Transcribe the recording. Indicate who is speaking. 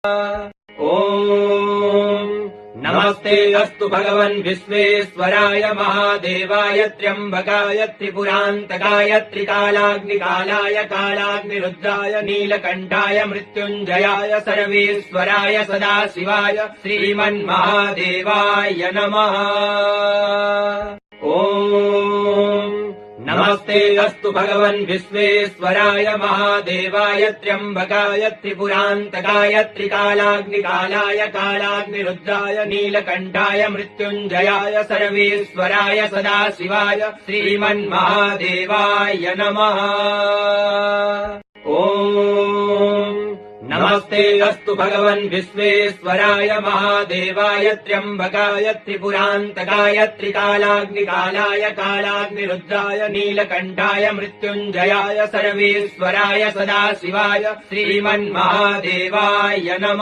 Speaker 1: ॐ नमस्ते अस्तु भगवन् विश्वेश्वराय महादेवाय त्र्यम्बकाय त्रिपुरान्तकाय त्रिकालाग्निकालाय कालाग्निरुद्राय नीलकण्ठाय मृत्युञ्जयाय सर्वेश्वराय सदाशिवाय श्रीमन्महादेवाय नमः। ॐ नमस्ते अस्तु भगवन् विश्वेश्वराय महादेवाय त्र्यम्बकाय त्रिपुरान्तकाय त्रिकालाग्निकालाय कालाग्निरुद्राय नीलकण्ठाय मृत्युञ्जयाय सर्वेश्वराय सदाशिवाय श्रीमन्महादेवाय नमः। ॐ नमस्ते अस्तु भगवन् विश्वेश्वराय महादेवाय त्र्यम्बकाय त्रिपुरान्तकाय त्रिकालाग्निकालाय कालाग्निरुद्राय नीलकण्ठाय मृत्युञ्जयाय सर्वेश्वराय सदाशिवाय श्रीमन्महादेवाय नमः।